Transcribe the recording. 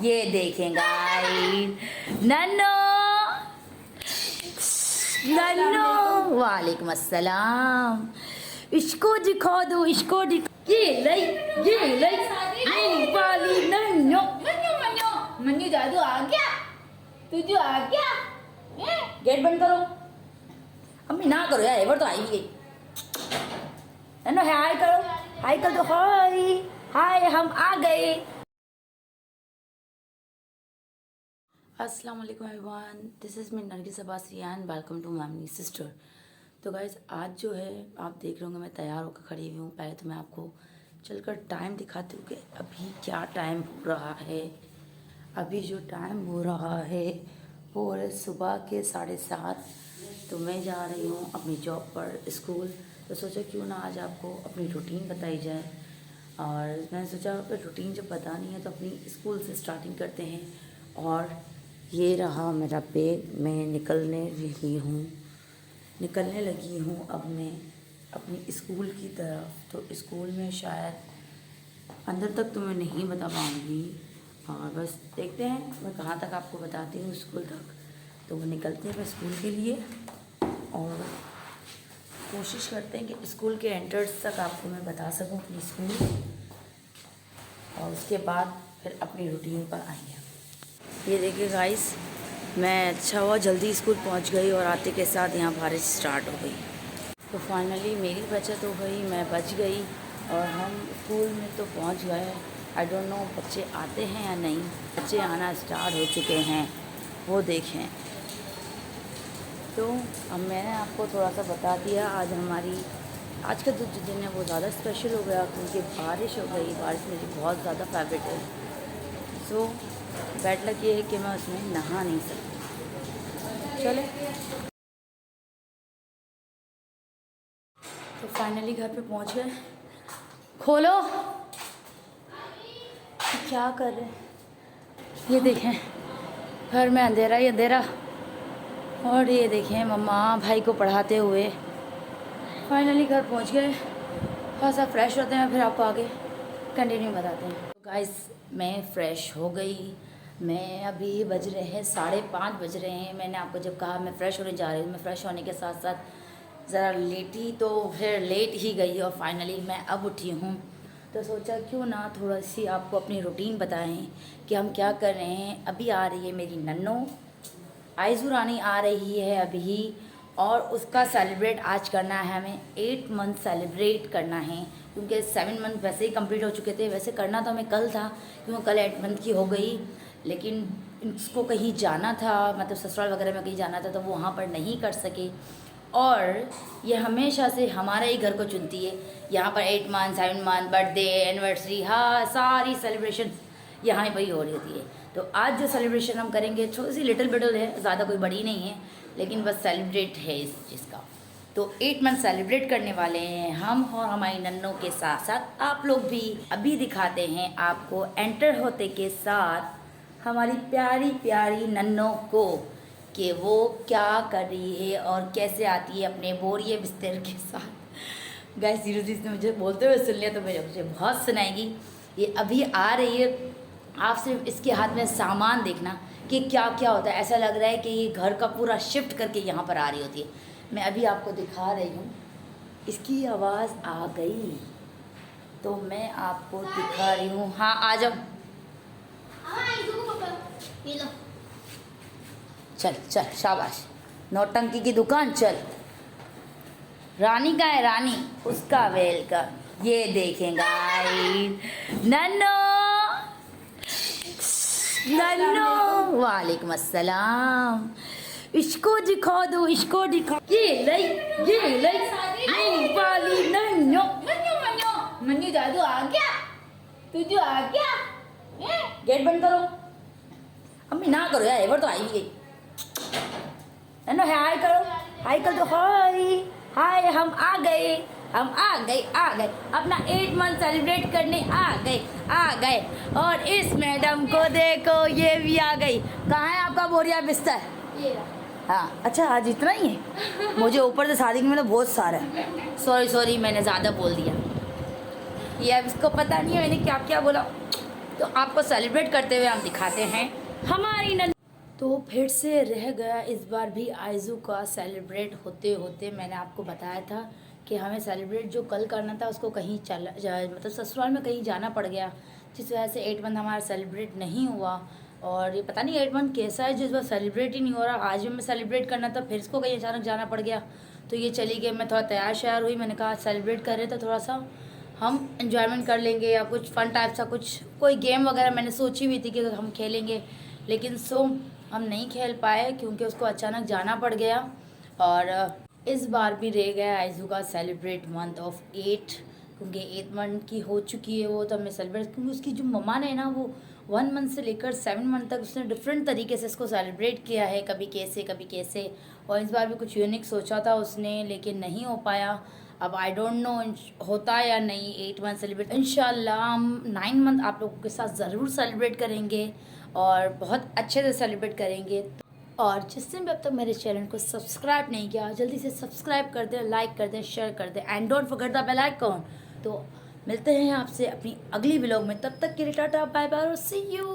ये देखें गाइस, नन्नो नन्नो, वालेकुम अस्सलाम। इसको दिखा दो, इसको दिखा। ये वाली नन्नो मन्नू जादू आ गया, तुझे आ गया। गेट बंद करो। अम्मी ना करो यार, एवर तो आई गई। नन्नो हाय करो, हाय कर दो। हाय हाय, हम आ गए। अस्सलाम वालेकुम everyone, this is me Nargis Abbas Riyan, welcome to Mami sister. तो गाइज़ आज जो है आप देख रहे होंगे मैं तैयार होकर खड़ी हुई हूँ। पहले तो मैं आपको चलकर टाइम दिखाती हूँ कि अभी क्या टाइम हो रहा है। अभी जो टाइम हो रहा है वो है सुबह के 7:30। तो मैं जा रही हूँ अपनी जॉब पर, स्कूल। तो सोचा क्यों ना आज आपको अपनी रूटीन बताई जाए। और मैंने सोचा रूटीन जब बतानी है तो अपनी स्कूल से स्टार्टिंग करते हैं। और ये रहा मेरा बैग, मैं निकलने लगी हूँ अब मैं अपनी स्कूल की तरफ। तो स्कूल में शायद अंदर तक तो मैं नहीं बता पाऊँगी, और बस देखते हैं मैं कहाँ तक आपको बताती हूँ स्कूल तक। तो वो निकलते हैं स्कूल के लिए और कोशिश करते हैं कि स्कूल के एंट्रेंस तक आपको मैं बता सकूँ अपनी स्कूल, और उसके बाद फिर अपनी रूटीन पर आएंगे। ये देखिए गाइस, मैं अच्छा हुआ जल्दी स्कूल पहुंच गई और आते के साथ यहाँ बारिश स्टार्ट हो गई। तो फाइनली मेरी बचत हो गई, मैं बच गई और हम स्कूल में तो पहुंच गए। आई डोंट नो बच्चे आते हैं या नहीं। बच्चे आना स्टार्ट हो चुके हैं, वो देखें। तो अब मैंने आपको थोड़ा सा बता दिया। आज का जो दिन है वो ज़्यादा स्पेशल हो गया क्योंकि बारिश हो गई। बारिश मेरी बहुत ज़्यादा फेवरेट है। सो बैड लक ये है कि मैं उसमें नहा नहीं सकती। चले, तो फाइनली घर पे पहुंच गए। खोलो, क्या कर रहे हैं? ये देखें घर में अंधेरा ही अंधेरा। और ये देखें मम्मा भाई को पढ़ाते हुए। फाइनली घर पहुंच गए। थोड़ा सा फ्रेश होते हैं फिर आपको आगे कंटिन्यू बताते हैं। तो गाइस मैं फ़्रेश हो गई। मैं अभी बज रहे हैं 5:30 बज रहे हैं। मैंने आपको जब कहा मैं फ़्रेश होने जा रही हूँ, मैं फ़्रेश होने के साथ साथ ज़रा लेटी तो फिर लेट ही गई और फाइनली मैं अब उठी हूँ। तो सोचा क्यों ना थोड़ा सी आपको अपनी रूटीन बताएं कि हम क्या कर रहे हैं। अभी आ रही है मेरी नन्नो, आइज़ू रानी आ रही है अभी, और उसका सेलिब्रेट आज करना है हमें। 8 मंथ सेलिब्रेट करना है क्योंकि 7 मंथ वैसे ही कंप्लीट हो चुके थे। वैसे करना तो हमें कल था क्योंकि कल 8 मंथ की हो गई, लेकिन इसको कहीं जाना था, मतलब ससुराल वगैरह में कहीं जाना था तो वो वहाँ पर नहीं कर सके। और ये हमेशा से हमारे ही घर को चुनती है। यहाँ पर 8 मंथ 7 मंथ बर्थडे एनिवर्सरी, हाँ सारी सेलिब्रेशन यहाँ पर ही हो रही होती है। तो आज जो सेलिब्रेशन हम करेंगे थोड़ी सी लिटिल बिटल है, ज़्यादा कोई बड़ी नहीं है, लेकिन बस सेलिब्रेट है इस चीज़ का। तो 8 मंथ सेलिब्रेट करने वाले हैं हम और हमारी नन्नों के साथ साथ आप लोग भी। अभी दिखाते हैं आपको एंटर होते के साथ हमारी प्यारी प्यारी नन्नों को कि वो क्या कर रही है और कैसे आती है अपने बोरिए बिस्तर के साथ। गाइस सीरियसली इसने मुझे बोलते हुए सुन लिया तो मुझे बहुत सुनाएगी। ये अभी आ रही है, आप सिर्फ इसके हाथ में सामान देखना कि क्या क्या होता है। ऐसा लग रहा है कि ये घर का पूरा शिफ्ट करके यहाँ पर आ रही होती है। मैं अभी आपको दिखा रही हूँ, इसकी आवाज़ आ गई तो मैं आपको दिखा रही हूँ। हाँ आ जाओ, ये लो। चल चल शाबाश, नौटंकी की दुकान चल। रानी का है रानी, उसका वेलकम। ये देखें गाइस, नन्नो नन्नो, वालेकुम अस्सलाम। इसको दिखा दो, इसको दिखा। ये वाली नन्नो। मन्नू जादू आ गया, तुझे आ गया। गेट बंद करो। अम्मी ना करो यार, एवर तो आई गई। नन्नो हाय करो, हाय कर दो। हाय हाय, हम आ गए अपना 8 मंथ सेलिब्रेट करने आ गए। और इस मैडम को देखो, ये भी आ गई। कहाँ है आपका बोरिया बिस्तर? ये हाँ अच्छा, आज इतना ही है? मुझे ऊपर से शादी में तो बहुत सारा है। सॉरी मैंने ज़्यादा बोल दिया। ये अब इसको पता नहीं है मैंने क्या क्या बोला। तो आपको सेलिब्रेट करते हुए हम दिखाते हैं हमारी नन। तो फिर से रह गया इस बार भी आइज़ू का सेलिब्रेट होते होते। मैंने आपको बताया था कि हमें सेलिब्रेट जो कल करना था उसको कहीं मतलब ससुराल में कहीं जाना पड़ गया, जिस वजह से 8 मंथ हमारा सेलिब्रेट नहीं हुआ। और ये पता नहीं 8 मंथ कैसा है जो इस बार सेलिब्रेट ही नहीं हो रहा। आज भी मैं सेलिब्रेट करना था, फिर इसको कहीं अचानक जाना पड़ गया तो ये चली गई। मैं थोड़ा तैयार श्यार हुई, मैंने कहा सेलिब्रेट कर रहे तो थोड़ा सा हम इन्जॉयमेंट कर लेंगे या कुछ फ़न टाइप सा कुछ कोई गेम वगैरह मैंने सोची हुई थी कि हम खेलेंगे, लेकिन हम नहीं खेल पाए क्योंकि उसको अचानक जाना पड़ गया। और इस बार भी रह गया आइज़ू का सेलिब्रेट मंथ ऑफ 8, क्योंकि 8 मंथ की हो चुकी है वो, तो हमने सेलिब्रेट, क्योंकि उसकी जो मम्मा ने ना वो 1 मंथ से लेकर 7 मंथ तक उसने डिफरेंट तरीके से इसको सेलिब्रेट किया है, कभी कैसे कभी कैसे। और इस बार भी कुछ यूनिक सोचा था उसने लेकिन नहीं हो पाया। अब आई डोंट नो होता है या नहीं 8 मंथ सेलिब्रेट। इंशाल्लाह हम 9 मंथ आप लोगों के साथ ज़रूर सेलिब्रेट करेंगे और बहुत अच्छे से सेलिब्रेट करेंगे। और जिसने भी अब तक मेरे चैनल को सब्सक्राइब नहीं किया जल्दी से सब्सक्राइब कर दें, लाइक कर दें, शेयर कर दें and don't forget the bell icon. तो मिलते हैं आपसे अपनी अगली व्लॉग में, तब तक के लिए टाटा बाय बाय और सी यू।